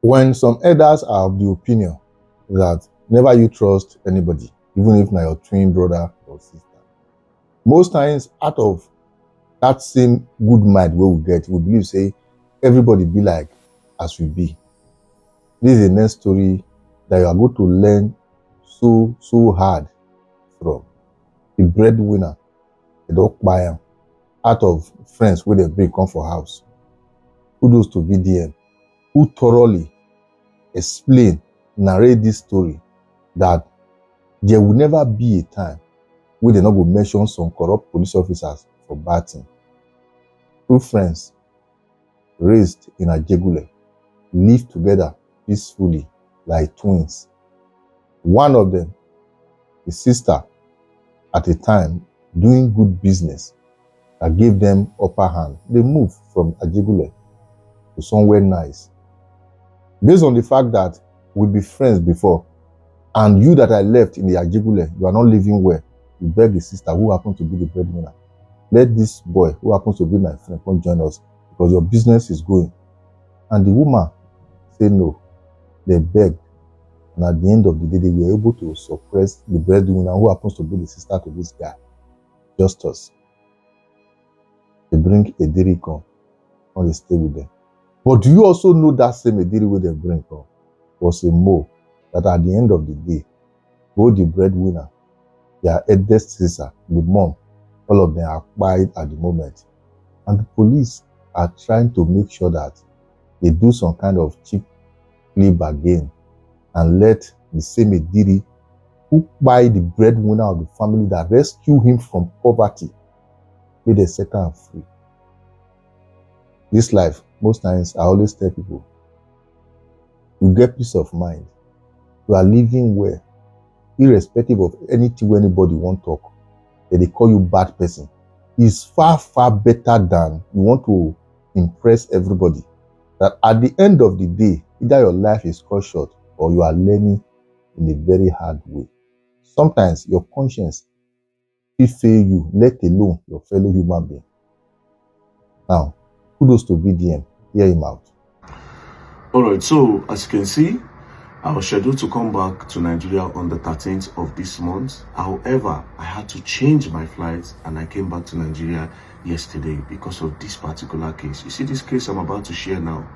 When some elders are of the opinion that never you trust anybody, even if na your twin brother or sister, most times out of that same good mind wey we get, we believe say everybody be like as we be. This is the next story that you are going to learn so hard from. The breadwinner, the dog buyer, out of friends wey dem bring come for house. Kudos to VDM, who thoroughly explain, narrate this story, that there will never be a time where they not go mention some corrupt police officers for bad thing. Two friends raised in Ajegule live together peacefully like twins. One of them, the sister, at a time doing good business that gave them upper hand. They moved from Ajegule to somewhere nice. Based on the fact that we be friends before, and you that I left in the Ajegule, you are not living well, you beg the sister who happens to be the breadwinner, let this boy who happens to be my friend come join us because your business is going. And the woman said no. They begged. And at the end of the day, they were able to suppress the breadwinner who happens to be the sister to this guy, Justus. They bring Ediri come and they stay with them. But do you also know that same Ediri where they bring come was a mole that at the end of the day, both the breadwinner, their eldest sister, the mom, all of them are quiet at the moment. And the police are trying to make sure that they do some kind of cheap plea bargain and let the same Ediri who buy the breadwinner of the family that rescue him from poverty, may they set him free. This life, most times, I always tell people, you get peace of mind. You are living well, irrespective of anything where anybody won't talk. That they call you bad person. Is far better than you want to impress everybody. That at the end of the day, either your life is cut short or you are learning in a very hard way. Sometimes your conscience will fail you, let alone your fellow human being. Now, kudos to BDM. Hear him out. Alright, so as you can see, I was scheduled to come back to Nigeria on the 13th of this month. However, I had to change my flights and I came back to Nigeria yesterday because of this particular case. You see, this case I'm about to share now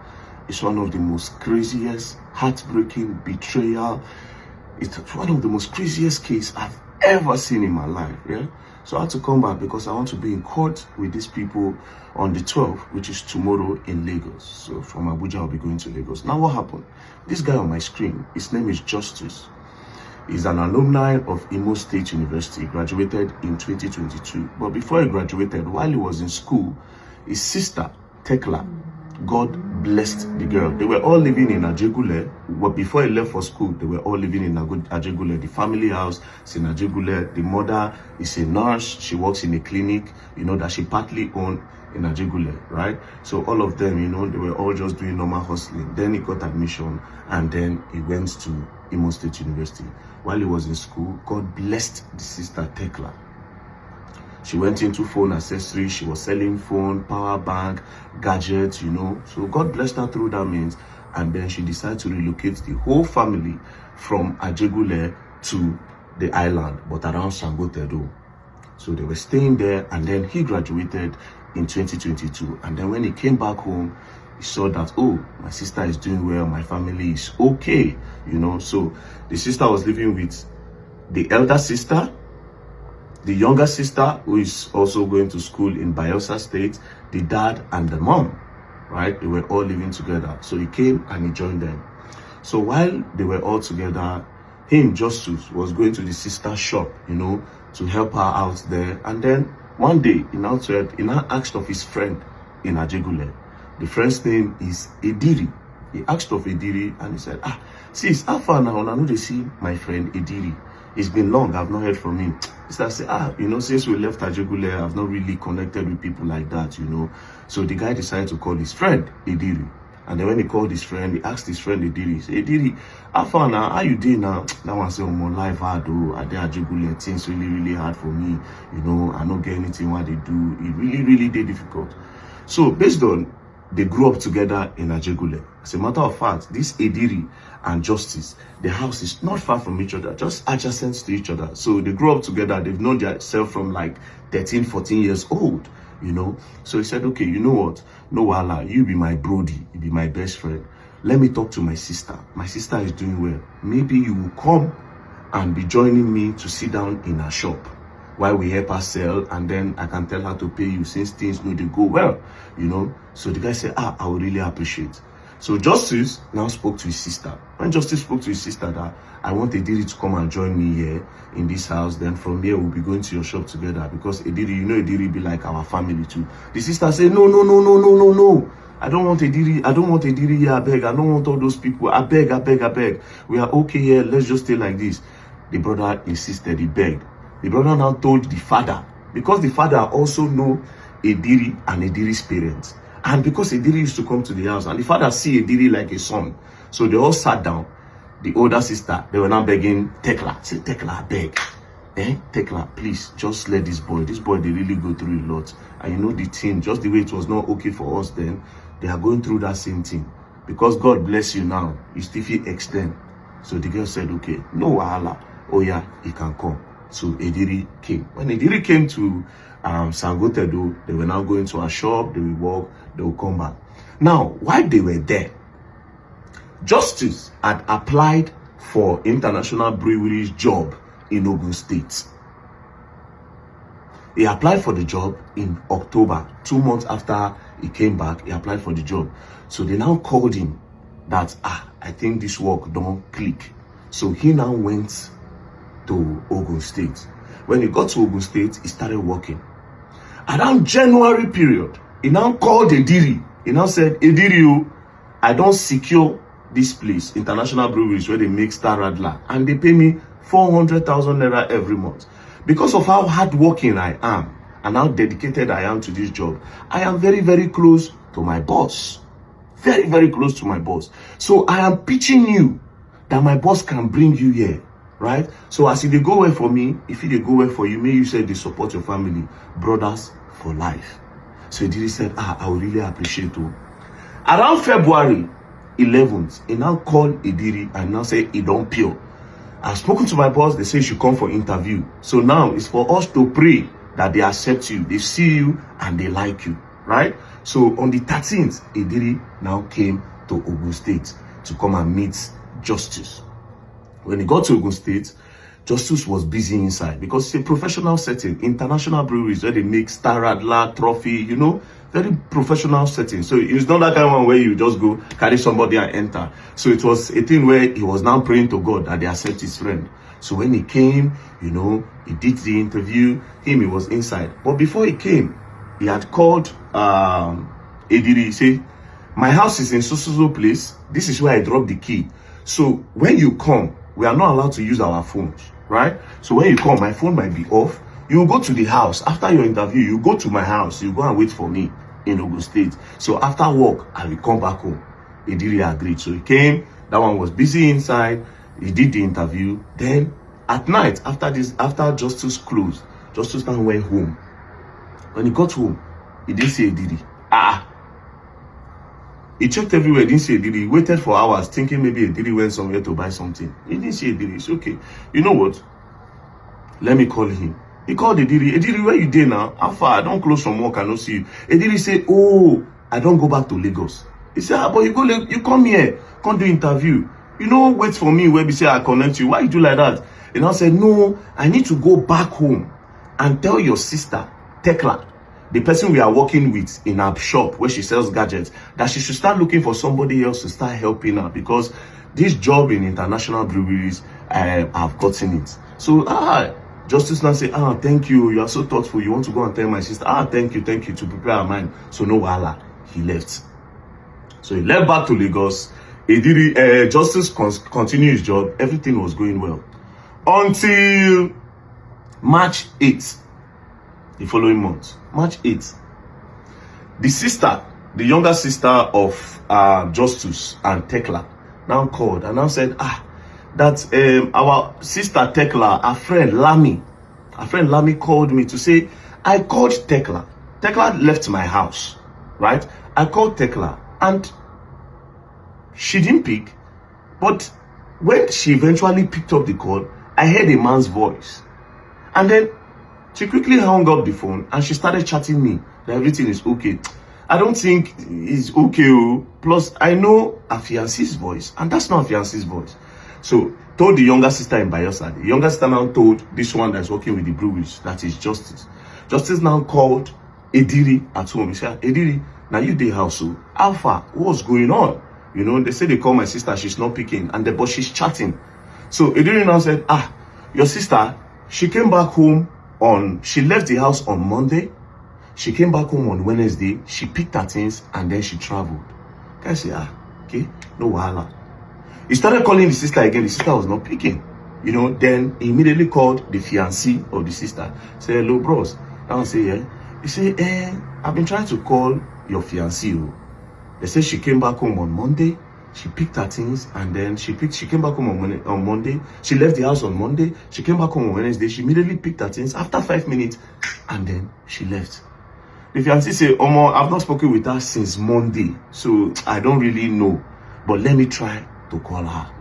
is one of the most craziest, heartbreaking betrayal. It's one of the most craziest cases I've ever seen in my life. Yeah. So I had to come back because I want to be in court with these people on the 12th, which is tomorrow in Lagos. So from Abuja, I'll be going to Lagos. Now what happened? This guy on my screen, his name is Justice. He's an alumni of Imo State University, graduated in 2022. But before he graduated, while he was in school, his sister, Tekla, God blessed the girl. They were all living in Ajegule. But before he left for school, they were all living in Ajegule. The family house is in Ajegule. The mother is a nurse. She works in a clinic, that she partly owned in Ajegule, right? So all of them, they were all just doing normal hustling. Then he got admission and then he went to Imo State University. While he was in school, God blessed the sister Tekla. She went into phone accessories. She was selling phone, power bank, gadgets, So God blessed her through that means. And then she decided to relocate the whole family from Ajegule to the island, but around Sangotedo. So they were staying there, and then he graduated in 2022. And then when he came back home, he saw that, oh, my sister is doing well, my family is okay, So the sister was living with the elder sister, the younger sister, who is also going to school in Bayelsa State, the dad and the mom, right? They were all living together. So he came and he joined them. So while they were all together, him, Justice, was going to the sister's shop, to help her out there. And then one day, he now asked of his friend in Ajegule. The friend's name is Ediri. He asked of Ediri and he said, sis, how far now? I know they see my friend Ediri. It's been long, I've not heard from him. He said, since we left Ajegule, I've not really connected with people like that, So the guy decided to call his friend Ediri. And then when he called his friend, he asked his friend Ediri, he said, Ediri, how far now? How you doing now? That one said, my life hard, I did Ajegule, things really hard for me. I don't get anything what they do. It really did difficult. So based on they grew up together in Ajegule. As a matter of fact, this Ediri and Justice, the house is not far from each other, just adjacent to each other. So they grew up together. They've known themselves from like 13, 14 years old, you know. So he said, okay, you know what? No, Allah, you be my brody, you be my best friend. Let me talk to my sister. My sister is doing well. Maybe you will come and be joining me to sit down in her shop while we help her sell, and then I can tell her to pay you since things know they go well, you know. So the guy said, I would really appreciate. So Justice now spoke to his sister. When Justice spoke to his sister that I want Ediri to come and join me here in this house, then from here we'll be going to your shop together, because Ediri, you know, Ediri be like our family too. The sister said, no. I don't want Ediri here, I beg. I don't want all those people. I beg. We are okay here. Let's just stay like this. The brother insisted, he begged. The brother now told the father, because the father also know Ediri and Ediri's parents. And because Ediri used to come to the house, and the father see Ediri like a son. So they all sat down. The older sister, they were now begging Tekla. Say, Tekla, I beg. Tekla, please, just let this boy. This boy, they really go through a lot. And you know the thing, just the way it was not okay for us then, they are going through that same thing. Because God bless you now, you still feel extend. So the girl said, okay, no wahala. Oh yeah, he can come. So Ediri came. When Ediri came to Sangotedo, they were now going to a shop, they will walk, they will come back. Now, while they were there, Justice had applied for International Brewery's job in Ogun State. He applied for the job in October, 2 months after he came back, he applied for the job. So they now called him that, I think this work don't click. So he now went to Ogun State. When he got to Ogun State, he started working. Around January period, he now called Ediri. He now said, Ediri, I don't secure this place, International Breweries, where they make Star Radler, and they pay me 400,000 naira every month. Because of how hardworking I am and how dedicated I am to this job, I am very, very close to my boss. Very, very close to my boss. So I am pitching you that my boss can bring you here, right? So as if they go well for me, if they go well for you, may you say they support your family. Brothers for life. So Ediri said, I would really appreciate you. Around February 11th, he now called Ediri and now said he don't pure. I've spoken to my boss, they say you should come for interview. So now it's for us to pray that they accept you, they see you, and they like you, right? So on the 13th, Ediri now came to Ogun State to come and meet Justice. When he got to Ogun State, Justice was busy inside because it's a professional setting, International Breweries, where they make Star Radler, Trophy, you know, very professional setting. So it's not that kind of one where you just go carry somebody and enter. So it was a thing where he was now praying to God that they accept his friend. So when he came, you know, he did the interview, he was inside. But before he came, he had called Ediri, say, my house is in so place. This is where I dropped the key. So when you come, we are not allowed to use our phones, right? So when you come, my phone might be off. You will go to the house. After your interview, you go to my house. You go and wait for me in Ogun State. So after work, I will come back home. Ediri agreed. So he came. That one was busy inside. He did the interview. Then at night, after Justice closed, Justice now went home. When he got home, he didn't see Ediri. He checked everywhere, didn't see Ediri. He waited for hours, thinking maybe Ediri went somewhere to buy something. He didn't see Ediri. It's okay. You know what? Let me call him. He called Ediri. Ediri, where you there now? How far? I don't close from work, I don't see you. Ediri say, oh, I don't go back to Lagos. He said, but you come here, come do interview. You know, wait for me where we say I connect you. Why you do like that? And I said, no, I need to go back home and tell your sister, Tekla, the person we are working with in our shop where she sells gadgets, that she should start looking for somebody else to start helping her, because this job in International Breweries, I've gotten it. So, Justice now say, thank you, you are so thoughtful, you want to go and tell my sister, thank you, to prepare her mind. So no wahala, he left. So he left back to Lagos. Ediri, Justice continued his job, everything was going well. Until March 8th, the following month, March 8th, the sister, the younger sister of Justice and Tekla, now called and now said, that our sister Tekla, our friend Lami called me to say, I called Tekla. Tekla left my house, right? I called Tekla and she didn't pick. But when she eventually picked up the call, I heard a man's voice. And then she quickly hung up the phone and she started chatting me that everything is okay. I don't think it's okay. Oh. Plus, I know a fiancé's voice, and that's not a fiancé's voice. So, told the younger sister in Bayelsa. The younger sister now told this one that's working with the breweries, that is Justice. Justice now called Ediri at home. He said, Ediri, now you the house, so Alpha, what's going on? You know, they say they call my sister, she's not picking, but she's chatting. So Ediri now said, your sister, she came back home she left the house on Monday. She came back home on Wednesday. She picked her things and then she traveled. Guy say, okay, no wahala. He started calling the sister again. The sister was not picking. You know, then he immediately called the fiancé of the sister. Say, hello, bros. I say, yeah. He say, I've been trying to call your fiancé. They say she came back home on Monday. She picked her things and then she came back home on Monday. She left the house on Monday. She came back home on Wednesday. She immediately picked her things after 5 minutes and then she left. The fiancé say, Omo, I've not spoken with her since Monday, so I don't really know. But let me try to call her.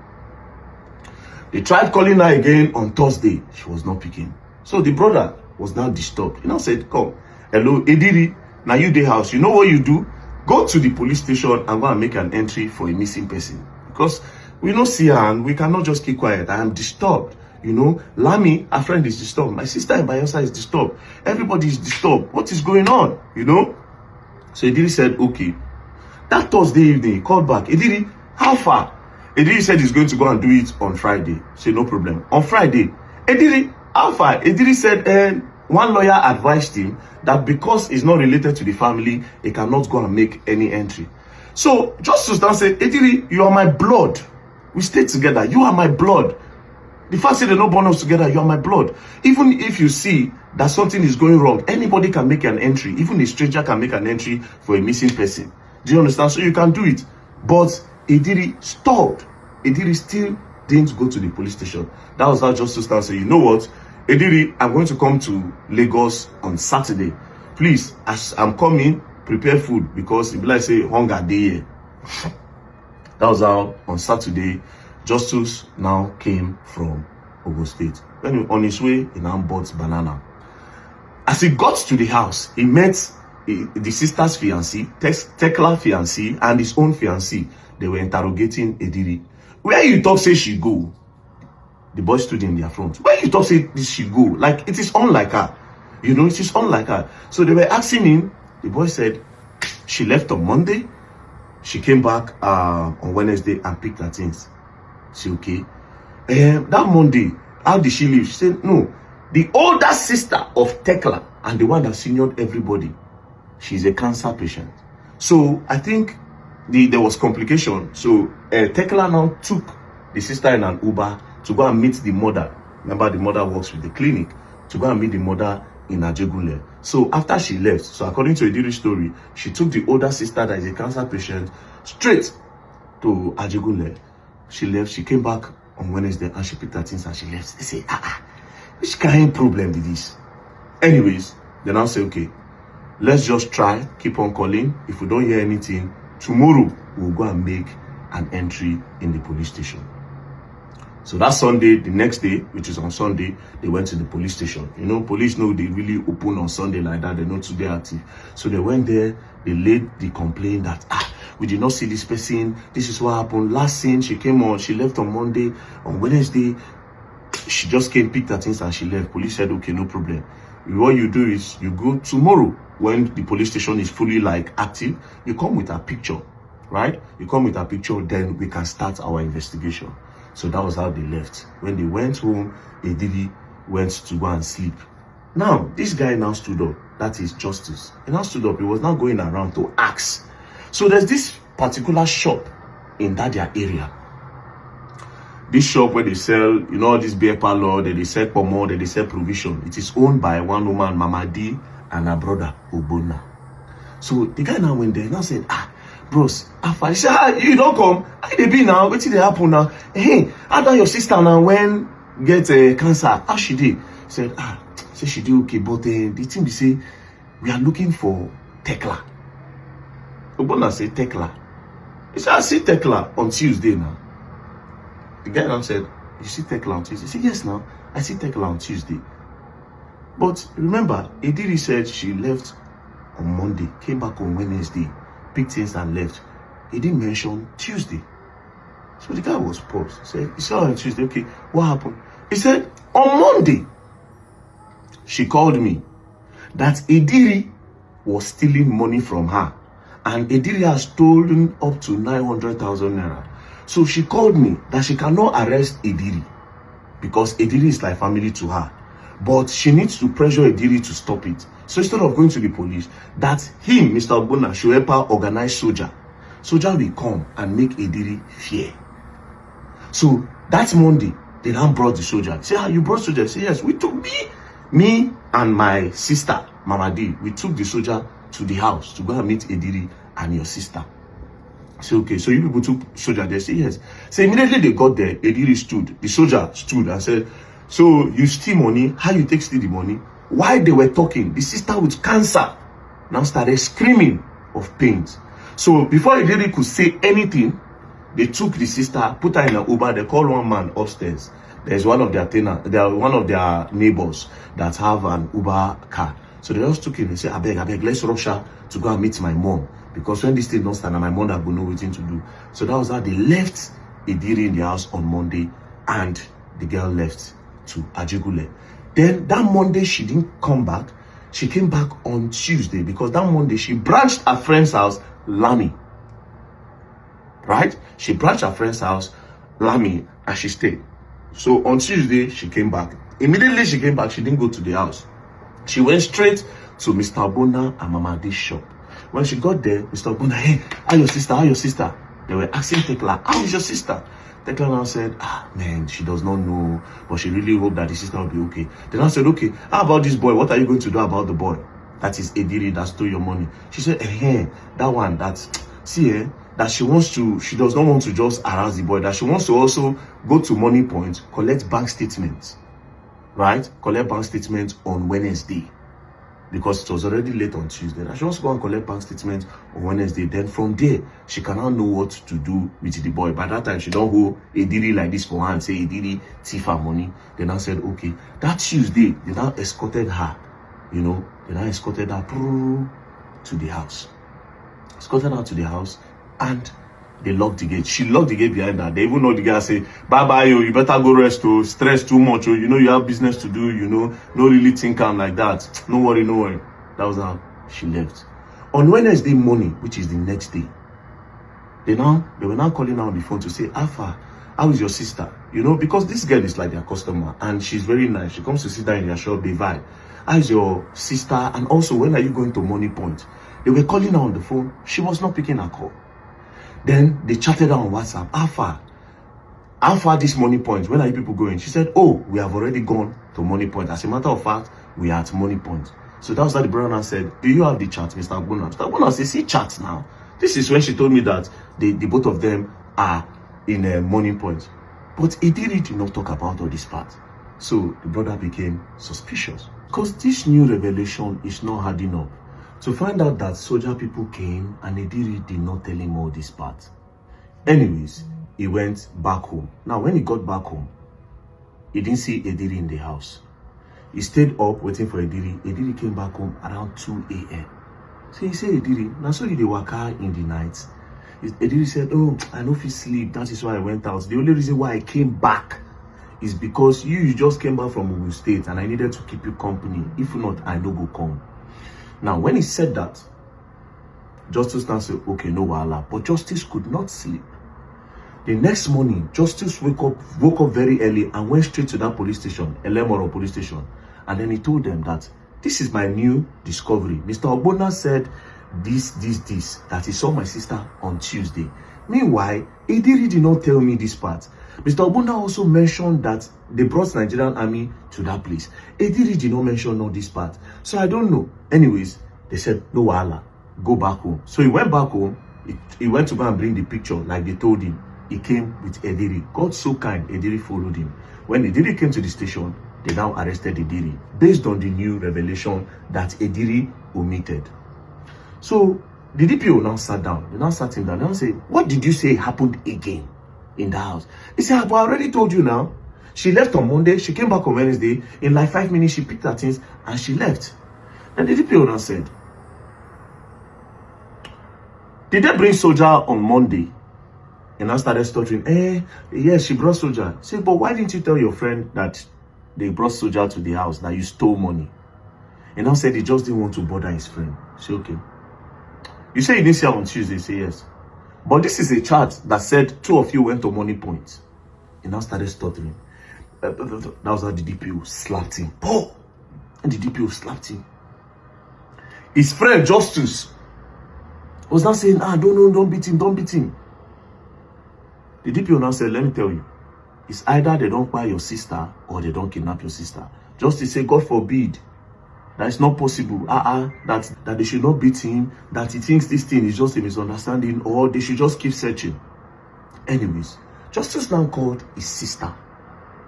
They tried calling her again on Thursday. She was not picking. So the brother was now disturbed. He now said, come, hello, Ediri, now you the house. You know what you do? Go to the police station and go and make an entry for a missing person. Because we don't see her and we cannot just keep quiet. I am disturbed. You know, Lami, our friend, is disturbed. My sister in Bayelsa is disturbed. Everybody is disturbed. What is going on? You know? So Ediri said, okay. That Thursday evening, he called back. Ediri, how far? Ediri said he's going to go and do it on Friday. Say, no problem. On Friday, Ediri, how far? Ediri said, one lawyer advised him that because he's not related to the family, he cannot go and make any entry. So, Justice now said, Ediri, you are my blood. We stay together. You are my blood. The fact that they don't born us together, you are my blood. Even if you see that something is going wrong, anybody can make an entry. Even a stranger can make an entry for a missing person. Do you understand? So you can do it. But Ediri stopped. Ediri still didn't go to the police station. That was how Justice now said, you know what? Ediri, I'm going to come to Lagos on Saturday. Please, as I'm coming, prepare food because it be like say hunger day here. That was how on Saturday, Justice now came from Ogun State. When on his way, he now bought banana. As he got to the house, he met the sister's fiancé, Tekla fiancé, and his own fiancé. They were interrogating Ediri. Where you talk say she go? The boy stood in their front. Where you talk say this she go? Like it is unlike her. You know, it is unlike her. So they were asking him. The boy said she left on Monday. She came back on Wednesday and picked her things. She okay. That Monday, how did she leave? She said, no. The older sister of Tekla and the one that seniored everybody, she's a cancer patient. So I think there was complication. So Tekla now took the sister in an Uber to go and meet the mother. Remember, the mother works with the clinic. To go and meet the mother in Ajegunle. So after she left, so according to Ediri's story, she took the older sister that is a cancer patient straight to Ajegunle. She left. She came back on Wednesday and she picked her things and she left. They say, which kind of problem is this? Anyways, they now say, okay, let's just try, keep on calling. If we don't hear anything, tomorrow we'll go and make an entry in the police station. So that Sunday, the next day, which is on Sunday, they went to the police station. You know, police know they really open on Sunday like that. They're not today active. So they went there, they laid the complaint that, we did not see this person. This is what happened. Last scene, she came on, she left on Monday. On Wednesday, she just came, picked her things and she left. Police said, okay, no problem. What you do is you go tomorrow when the police station is fully like active, you come with a picture, right? You come with a picture, then we can start our investigation. So that was how they left. When they went home, Ediri went to go and sleep. Now, this guy now stood up. That is Justice. He now stood up. He was now going around to ask. So there's this particular shop in that their area. This shop where they sell, you know, all this beer parlor, that they sell pomo, that they sell provision. It is owned by one woman, Mama D, and her brother, Obona. So the guy now went there and now said, bros, I said, you don't come. How they be now? What did they happen now? Hey, how done your sister now when get cancer? How she did? He said, say she did okay, but the thing we say, we are looking for Tekla. Ogbonna said, Tekla. He said, I see Tekla on Tuesday now. The guy now said, you see Tekla on Tuesday? He said, yes, now. I see Tekla on Tuesday. But remember, Ediri said she left on Monday, came back on Wednesday, picked things and left. He didn't mention Tuesday. So the guy was paused. He said, you saw her on Tuesday. Okay, what happened? He said, on Monday, she called me that Ediri was stealing money from her. And Ediri has stolen up to 900,000 naira. So she called me that she cannot arrest Ediri because Ediri is like family to her. But she needs to pressure Ediri to stop it. So instead of going to the police, that him, Mr. Ogbonna, should help her organize soldier. Soldier will come and make Ediri fear. So that Monday, they now brought the soldier. Say, ah, you brought soldier? Say, yes, we took me and my sister, Mama D, we took the soldier to the house to go and meet Ediri and your sister. Say, okay, so you people took soldier there? Say, yes. So immediately they got there, Ediri stood, the soldier stood and said, so you steal money, how you take steal the money? While they were talking, the sister with cancer now started screaming of pains. So before Ediri could say anything, they took the sister, put her in an Uber, they called one man upstairs. There's one of their one of their neighbors that have an Uber car. So they just took him and said, I beg, let's rush her to go and meet my mom. Because when this thing don't stand, my mother will know what to do. So that was how they left Ediri in the house on Monday, and the girl left to Ajigule. Then that Monday, she didn't come back. She came back on Tuesday because that Monday, she branched her friend's house, Lami. Right? She branched her friend's house, Lami, and she stayed. So on Tuesday, she came back. Immediately she came back, she didn't go to the house. She went straight to Mr. Ogbonna and Mama D's shop. When she got there, Mr. Ogbonna, hey, how your sister? How your sister? They were asking Tekla, how is your sister? Tekla now said, man, she does not know, but she really hoped that the sister will be okay. Then I said, okay, how about this boy? What are you going to do about the boy? That is Ediri that stole your money. She said, that one, that she does not want to just harass the boy, that she wants to also go to Money Point, collect bank statements, right? Collect bank statements on Wednesday, because it was already late on Tuesday. That she wants to go and collect bank statements on Wednesday. Then from there, she cannot know what to do with the boy. By that time, she don't hold Ediri like this for her and say Ediri thief her money. Then I said, okay. That Tuesday, they now escorted her, they now escorted her to the house. Escorted her to the house, and they locked the gate. She locked the gate behind her. They even know the guy say, bye, you better go rest, stress too much, you have business to do, no really think I'm like that. No worry. That was how she left. On Wednesday morning, which is the next day, they were now calling her on the phone to say, Alpha, how is your sister? Because this girl is like their customer, and she's very nice. She comes to sit down in their shop, they vibe. How is your sister? And also, when are you going to Money Point? They were calling her on the phone. She was not picking her call. Then they chatted her on WhatsApp. How far this Money Point? When are you people going? She said, oh, we have already gone to Money Point. As a matter of fact, we are at Money Point. So that was how the brother now said, do you have the chat, Mr. Ogbonna? Mr. Ogbonna said, see chat now. This is when she told me that the both of them are in a Money Point. But Ediri did not talk about all this part. So the brother became suspicious, because this new revelation is not adding up. To find out that soldier people came and Ediri did not tell him all this part. Anyways, he went back home. Now, when he got back home, he didn't see Ediri in the house. He stayed up waiting for Ediri. Ediri came back home around 2 a.m. So he said, Ediri, now so did they work out in the night? Ediri said, oh, I know if you sleep, that is why I went out. The only reason why I came back is because you just came back from Ogun State and I needed to keep you company. If not, I no go come. Now, when he said that, Justice now said, okay, no wahala. But Justice could not sleep. The next morning, Justice woke up very early and went straight to that police station, Elemoro police station. And then he told them that this is my new discovery. Mr. Ogbonna said this, that he saw my sister on Tuesday. Meanwhile, Ediri did not tell me this part. Mr. Ogbonna also mentioned that they brought Nigerian army to that place. Ediri did not mention all this part. So I don't know. Anyways, they said, no wahala, go back home. So he went back home. He went to go and bring the picture like they told him. He came with Ediri. God so kind, Ediri followed him. When Ediri came to the station, they now arrested Ediri based on the new revelation that Ediri omitted. So The DPO now sat down. They now sat him down. They now say, what did you say happened again in the house? He said, but I already told you now. She left on Monday. She came back on Wednesday. In like 5 minutes, she picked her things and she left. And the DPO now said, did they bring soldier on Monday? And I started stuttering. Yes, she brought soldier. Say, but why didn't you tell your friend that they brought soldier to the house, that you stole money? And I said he just didn't want to bother his friend. Say, okay. You say you didn't see her on Tuesday. Say, yes. But this is a chart that said 2 of you went to Money Point. And I started stuttering. That was how the DPO slapped him. Oh! And the DPO slapped him. His friend, Justice, was now saying, don't beat him, don't beat him. The DPO now said, let me tell you, it's either they don't buy your sister or they don't kidnap your sister. Justice said, God forbid, that is not possible. That they should not beat him, that he thinks this thing is just a misunderstanding, or they should just keep searching. Anyways, Justice now called his sister,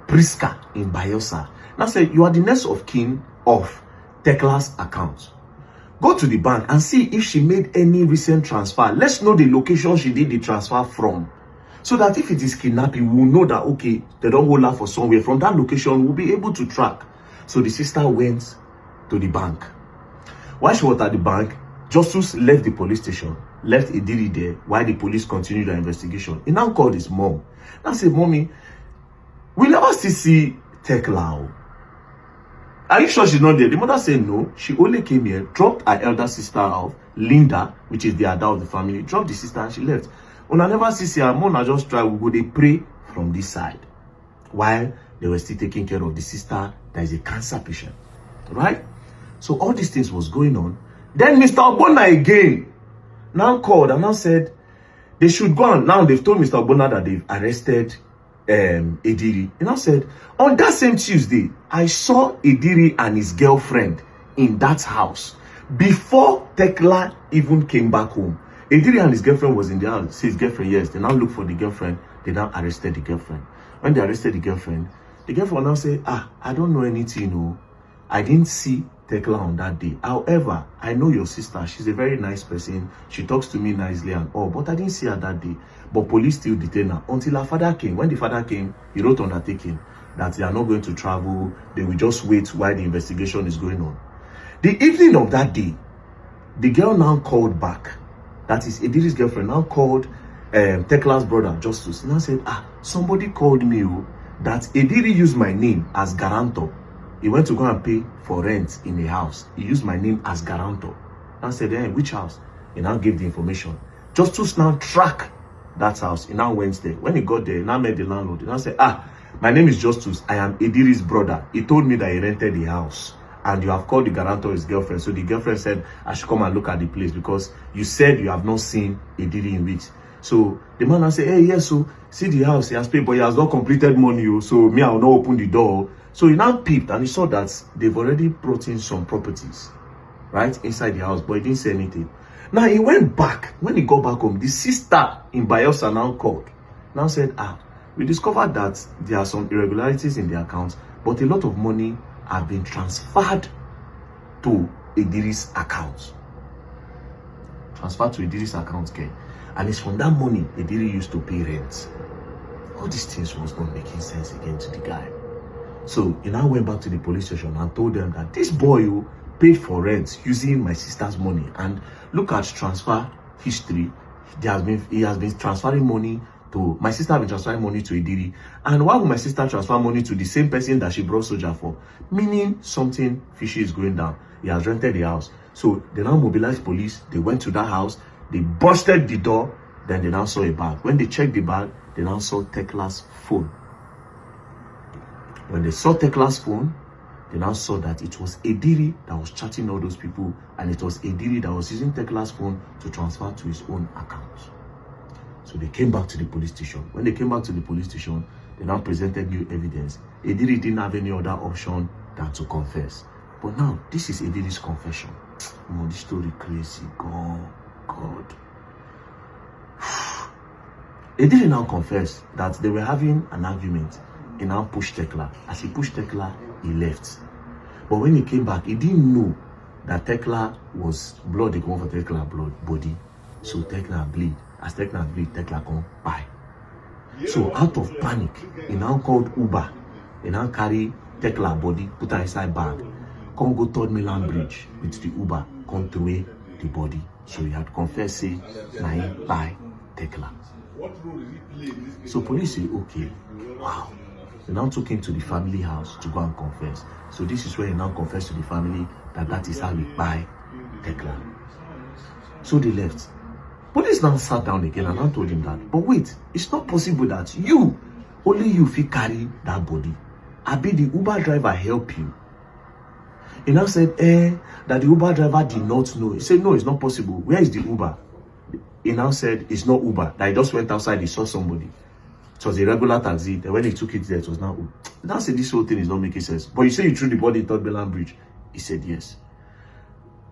Priska in Bayelsa. Now said, you are the next of kin of Tekla's account. Go to the bank and see if she made any recent transfer. Let's know the location she did the transfer from. So that if it is kidnapping, we'll know that, okay, they don't hold her for somewhere. From that location, we'll be able to track. So the sister went to the bank. While she was at the bank, Justice left the police station, left Idiri there while the police continued their investigation. He now called his mom. Now said, Mommy, we never still see Tekla. Are you sure she's not there? The mother said no. She only came here, dropped her elder sister off, Linda, which is the adult of the family, dropped the sister and she left. When I never see her, Mona just try, we go, they pray from this side. While they were still taking care of the sister that is a cancer patient. Right? So all these things was going on. Then Mr. Ogbonna again now called and now said they should go on. Now they've told Mr. Ogbonna that they've arrested Ediri. He now said, on that same Tuesday, I saw Ediri and his girlfriend in that house before Tekla even came back home. Ediri and his girlfriend was in the house. His girlfriend, yes. They now looked for the girlfriend. They now arrested the girlfriend. When they arrested the girlfriend now said, I don't know anything, no. I didn't see Tekla on that day. However, I know your sister. She's a very nice person. She talks to me nicely and all. But I didn't see her that day. But police still detained her until her father came. When the father came, he wrote undertaking that they are not going to travel. They will just wait while the investigation is going on. The evening of that day, the girl now called back. That is Ediri's girlfriend now called Tekla's brother, Justice. Now said, somebody called me that Ediri used my name as guarantor. He went to go and pay for rent in a house. He used my name as guarantor. I said, which house? He now gave the information. Justice now track that house. He now went there. When he got there, he now met the landlord. He now said, my name is Justice. I am Ediri's brother. He told me that he rented the house. And you have called the guarantor his girlfriend. So the girlfriend said, I should come and look at the place because you said you have not seen Ediri in weeks. So the man now said, yes, so see the house. He has paid, but he has not completed money. So me, I will not open the door. So he now peeped and he saw that they've already brought in some properties, right, inside the house, but he didn't say anything. Now he went back. When he got back home, the sister in Bayelsa now called. Now said, we discovered that there are some irregularities in the accounts, but a lot of money have been transferred to Ediri's account. Transferred to Ediri's account, okay? And it's from that money Ediri used to pay rent. All these things was not making sense again to the guy. So he now went back to the police station and told them that this boy paid for rent using my sister's money. And look at transfer history. He has been transferring money to my sister. Has been transferring money to Ediri. And why would my sister transfer money to the same person that she brought soldier for? Meaning something fishy is going down. He has rented the house. So they now mobilized police. They went to that house. They busted the door. Then they now saw a bag. When they checked the bag, they now saw Tekla's phone. When they saw Tekla's phone, they now saw that it was Ediri that was chatting all those people, and it was Ediri that was using Tekla's phone to transfer to his own account. So they came back to the police station. When they came back to the police station, they now presented new evidence. Ediri didn't have any other option than to confess. But now, this is Ediri's confession. This story crazy. God. Ediri now confessed that they were having an argument. He now pushed Tekla. As he pushed Tekla, he left. But when he came back, he didn't know that Tekla was blood, they come for Tekla blood body. So Tekla bleed. As Tekla bleed, Tekla come buy. So out of panic, he now called Uber. He now carry Tekla body, put her inside bag. Come go Third Mainland Bridge with the Uber, come throw away the body. So he had confessed, say, na him buy Tekla. So police say, okay, wow. They now took him to the family house to go and confess. So this is where he now confessed to the family that that is how he buy Tekla. So they left. Police now sat down again and I told him that, but wait, it's not possible that only you fit carry that body. I be the Uber driver help you. He now said, that the Uber driver did not know. He said, no, it's not possible. Where is the Uber? He now said, it's not Uber. That he just went outside, he saw somebody. It was a regular taxi. Then when he took it there, it was now Uber. He now said, this whole thing is not making sense. But you say you threw the body in Third Mainland Bridge. He said, yes.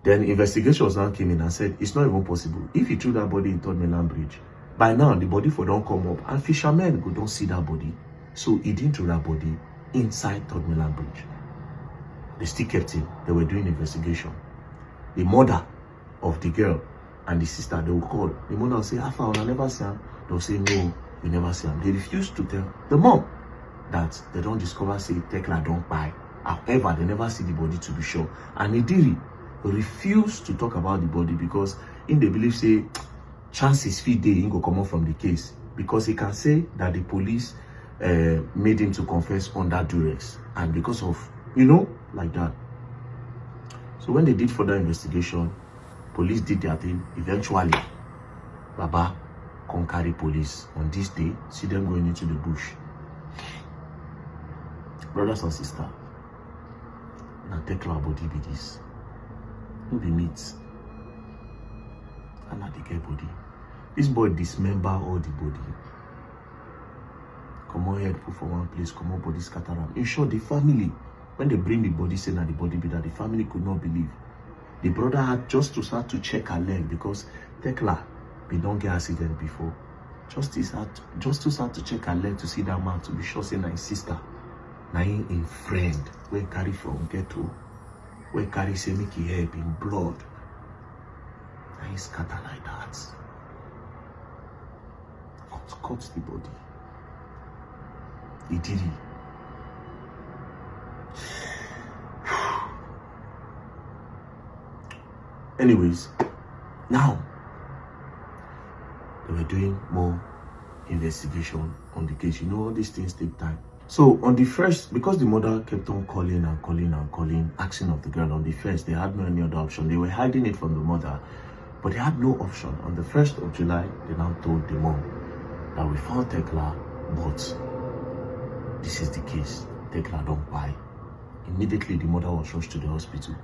Then investigations now came in and said, it's not even possible. If he threw that body in Third Mainland Bridge, by now the body for don't come up and fishermen go don't see that body. So he didn't throw that body inside Third Mainland Bridge. They still kept him. They were doing investigation. The mother of the girl and the sister, they will call. The mother will say, I never see him. They'll say, no, we never see him. They refuse to tell the mom that they don't discover, say, Tekla don't buy. However, they never see the body to be sure. And Idiri refused to talk about the body because in they believe, say, chances fit day he go come out from the case. Because he can say that the police made him to confess under duress. And because of, like that. So when they did further investigation, police did their thing. Eventually, Baba come carry police on this day, see them going into the bush. Brothers and sisters, now Tekla body be this. No be meat. And now they get body. This boy dismember all the body. Come on head, put for one place, come on body scatter around. In short, the family, when they bring the body, say that the body be that, the family could not believe. The brother had just to start to check her leg because Tekla, we don't get accident before. Just to start to check her leg to see that man to be sure say na his sister, na him friend, where carry from ghetto, where carry say make he help in blood. Na him scatter like that. Cut the body. He did it. Anyways, now they were doing more investigation on the case. All these things take time. So on the first, because the mother kept on calling and calling and calling, asking of the girl on the first, they had no any other option. They were hiding it from the mother, but they had no option. On the 1st of July, they now told the mom that we found Tekla, but this is the case. Tekla don't buy. Immediately, the mother was rushed to the hospital.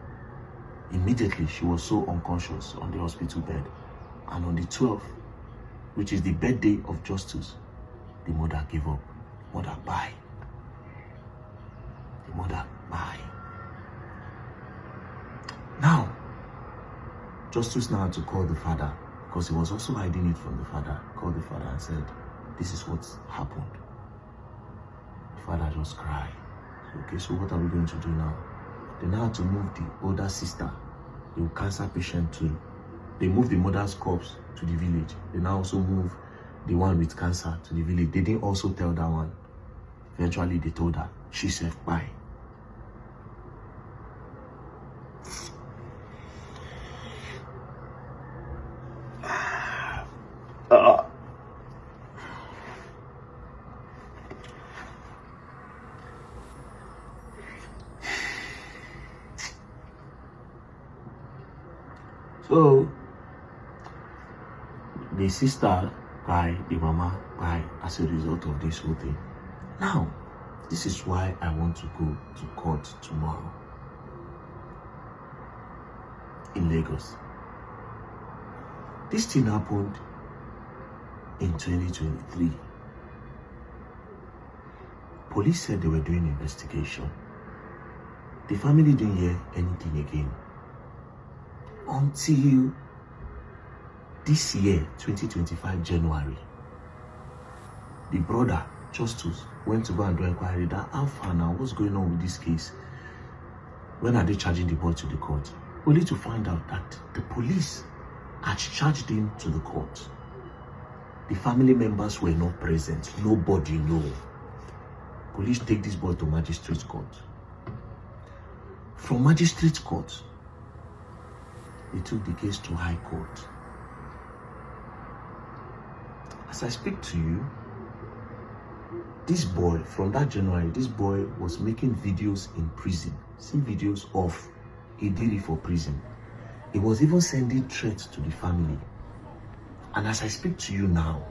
Immediately, she was so unconscious on the hospital bed. And on the 12th, which is the birthday of Justice, the mother gave up. Mother, bye. The mother, bye. Now, Justice now had to call the father, because he was also hiding it from the father. Called the father and said, this is what's happened. The father just cried. Okay, so what are we going to do now? They now had to move the older sister, the cancer patient, too. They moved the mother's corpse to the village. They now also moved the one with cancer to the village. They didn't also tell that one. Eventually, they told her. She said, bye. So, the sister cried, the mama cried as a result of this whole thing. Now, this is why I want to go to court tomorrow in Lagos. This thing happened in 2023. Police said they were doing investigation. The family didn't hear anything again. Until this year, 2025 January, the brother, Justice, went to go and do inquiry that how far now, what's going on with this case? When are they charging the boy to the court? only to find out that the police had charged him to the court. The family members were not present. Nobody knew. Police take this boy to magistrate court. From magistrate court, they took the case to high court. As I speak to you, this boy, from that January, this boy was making videos in prison. See videos of he did it for prison. He was even sending threats to the family. And as I speak to you now,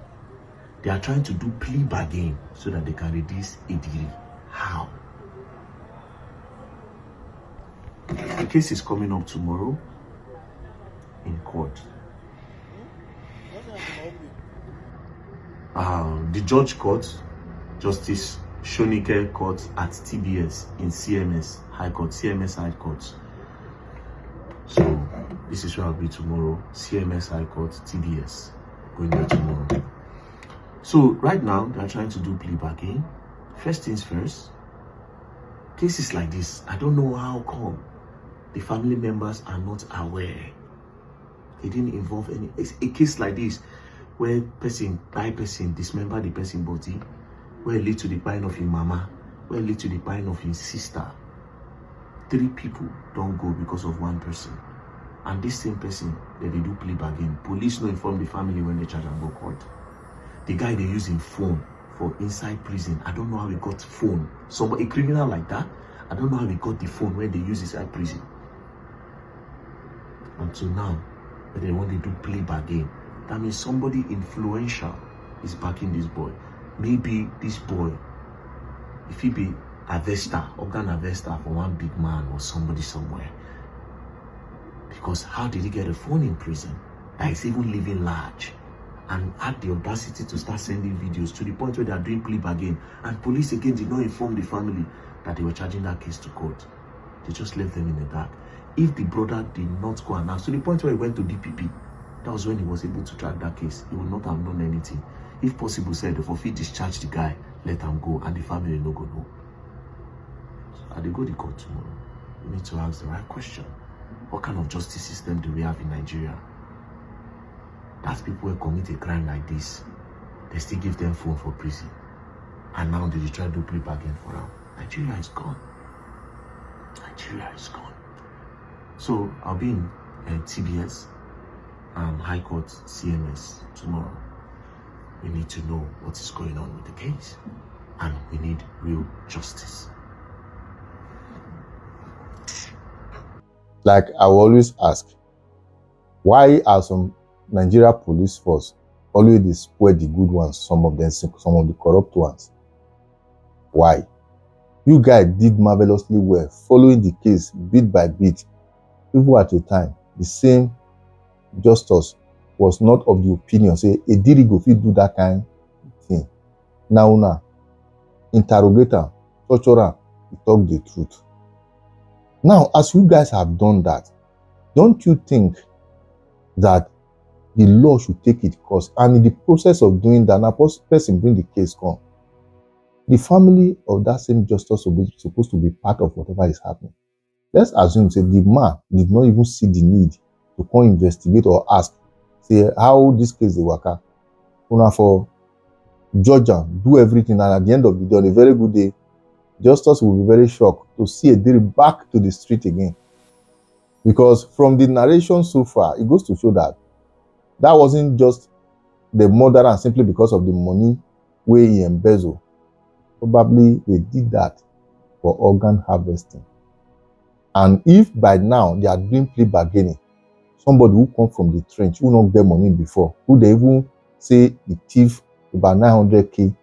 they are trying to do plea bargain so that they can release Idiri. How? The case is coming up tomorrow in court. The judge court, Justice Shonike Court at TBS in CMS High Court, CMS High Court. So this is where I'll be tomorrow, CMS High Court, TBS, going there tomorrow. So right now, they're trying to do plea bargain. First things first, cases like this, I don't know how come the family members are not aware. They didn't involve any. It's a case like this, where person, dismember the person body, where it lead to the dying of his mama, where it lead to the dying of his sister. 3 people don't go because of 1 person. And this same person, they do plea bargain. Police no inform the family when they charge and go court. The guy they using phone for inside prison. I don't know how he got phone. A criminal like that, I don't know how he got the phone when they use inside prison. Until now, but they want to do plea bargain. That means somebody influential is backing this boy. Maybe this boy, if he be organ harvester for one big man or somebody somewhere. Because how did he get a phone in prison that is even living large and had the audacity to start sending videos to the point where they are doing plea bargain, and police again did not inform the family that they were charging that case to court. They just left them in the dark. If the brother did not go and ask, to the point where he went to DPP, that was when he was able to track that case. He would not have known anything. If possible, said the forfeit discharge the guy, let him go, and the family no go know. So they go to court tomorrow. We need to ask the right question. What kind of justice system do we have in Nigeria? That's people who commit a crime like this, they still give them phone for prison. And now they try to do plea bargain for them. Nigeria is gone. Nigeria is gone. So I'll be in TBS, High Court, CMS tomorrow. We need to know what is going on with the case, and we need real justice. Like I will always ask, why are some Nigeria police force always display the good ones, some of the corrupt ones? Why? You guys did marvelously well, following the case bit by bit. Even at the time, the same justice was not of the opinion, say, a dirigo fit do that kind of thing. Now, interrogator, torturer, he talk the truth. Now, as you guys have done that, don't you think that the law should take its course? And in the process of doing that, now person bring the case come. The family of that same justice will be supposed to be part of whatever is happening. Let's assume, say, the man did not even see the need to come investigate or ask, say, how this case dey waka. Una for Georgia do everything, and at the end of the day, on a very good day, justice will be very shocked to see a deal back to the street again. Because from the narration so far, it goes to show that that wasn't just the murderer simply because of the money where he embezzled. Probably they did that for organ harvesting. And if by now they are doing plea bargaining, somebody who come from the trench, who not get money before, who they even say the thief about 900K,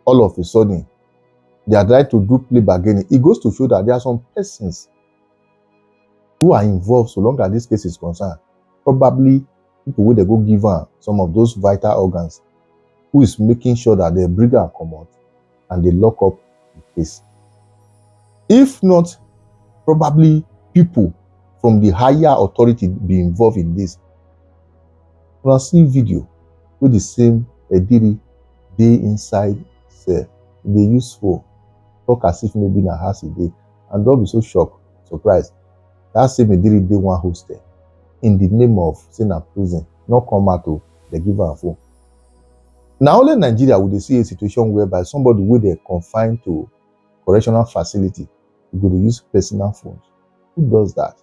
all of a sudden, they are trying to do plea bargaining. It goes to show that there are some persons who are involved so long as this case is concerned. Probably people who they go give her some of those vital organs, who is making sure that they bring her come out and they lock up the case. If not, probably people from the higher authority be involved in this. When I see video with the same Ediri day inside cell, they use phone, talk as if maybe in a house a day, and don't be so shocked, surprised. That same Idiri dey one hostel in the name of saying a prison, not come out to the giver and phone. Now only Nigeria would they see a situation whereby somebody with a confined to correctional facility go to use personal phones. Who does that?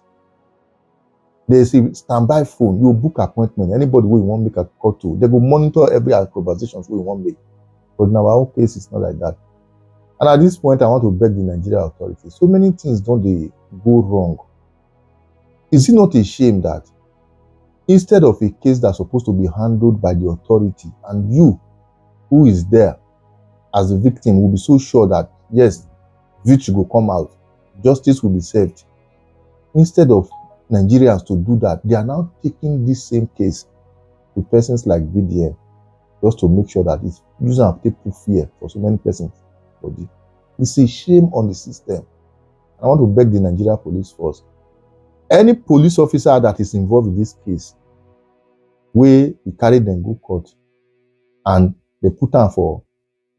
They say standby phone, you book appointment. Anybody who you want make a call to, they will monitor every conversation we want make. But in our own case, it's not like that. And at this point, I want to beg the Nigerian authorities. So many things don't they go wrong. Is it not a shame that instead of a case that's supposed to be handled by the authority, and you, who is there as a victim, will be so sure that yes, victory will come out, justice will be served. Instead of Nigerians to do that, they are now taking this same case to persons like BDM just to make sure that it's using a people fear for so many persons. Body. It's a shame on the system. I want to beg the Nigeria police force. Any police officer that is involved in this case, where we carry them go court and they put them for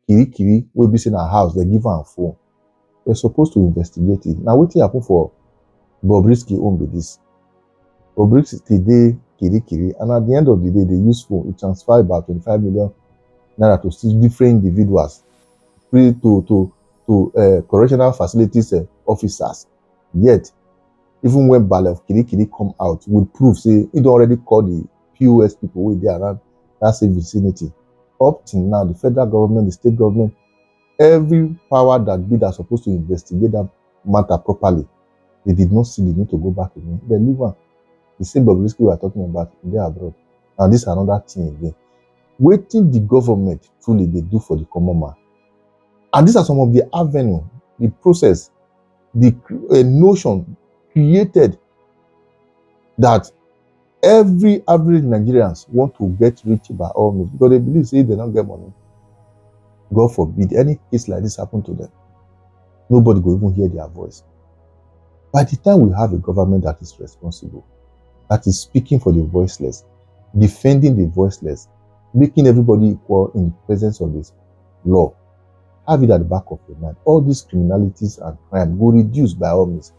kiri, will be in a house, they give them a phone. They're supposed to investigate it. Now, what happened for Bobrisky own be this? Bobrisky dey kiri, and at the end of the day, they use phone. It transfer about 25 million naira to 6 different individuals, to correctional facilities officers. Yet, even when Bale of Kiri come out, would prove say it already called the POS people who are around that same vicinity. Up till now, the federal government, the state government, every power that be that's supposed to investigate that matter properly, they did not see the need to go back again. They leave one. The same Bobrisky we are talking about, they are abroad. Now this is another thing again. Waiting the government truly they do for the common man. And these are some of the avenue, the process, the notion created that every average Nigerians want to get rich by all means because they believe say they don't get money. God forbid any case like this happen to them. Nobody will even hear their voice. By the time we have a government that is responsible, that is speaking for the voiceless, defending the voiceless, making everybody equal in the presence of this law, have it at the back of your mind. All these criminalities and crime will reduce by all means.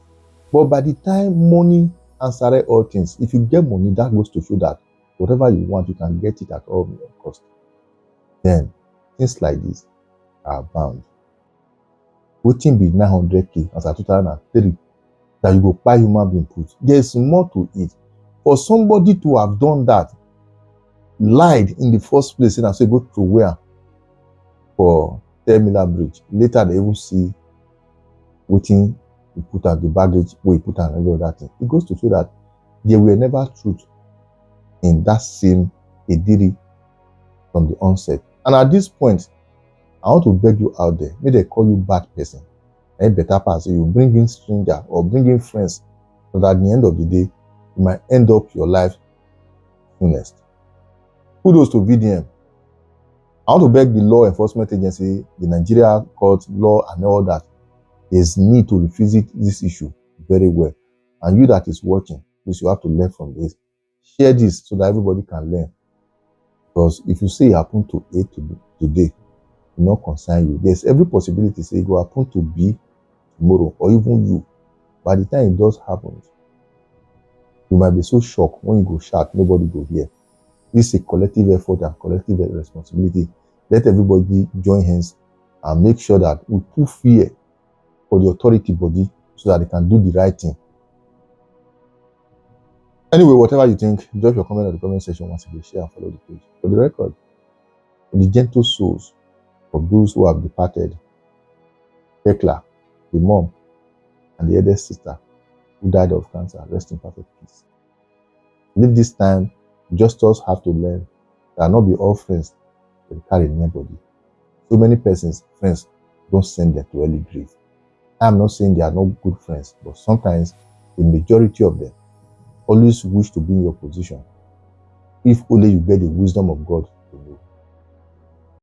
But by the time money answers all things, if you get money, that goes to show that whatever you want, you can get it at all cost. Then things like this are bound. Waiting be 900k as a 2003 that you go buy human being put. There's more to it. For somebody to have done that, lied in the first place, and say go to where for Terminal Bridge. Later they even see waiting you put out the baggage where you put out every other thing. It goes to show that there were never truth in that same Idiri from the onset. And at this point, I want to beg you out there, may they call you bad person. A better person, you bring in stranger or bring in friends, so that at the end of the day, you might end up your life honest. Kudos to VDM. I want to beg the law enforcement agency, the Nigeria court, law, and all that. There's need to revisit this issue very well. And you that is watching, please, you have to learn from this. Share this so that everybody can learn. Because if you say it happened to A today, it will not concern you. There's every possibility say it will happen to B tomorrow, or even you. By the time it does happen, you might be so shocked when you go shout, nobody go hear. This is a collective effort and collective responsibility. Let everybody join hands and make sure that we put fear for the authority body so that they can do the right thing. Anyway, whatever you think, drop your comment in the comment section once again, share and follow the page. For the record, for the gentle souls of those who have departed, Tekla, the mom, and the eldest sister who died of cancer, rest in perfect peace. Live this time, just us have to learn that not be all friends that carry anybody. So many persons, friends, don't send them to early grave. I'm not saying they are not good friends, but sometimes the majority of them always wish to be in your position if only you get the wisdom of God to know.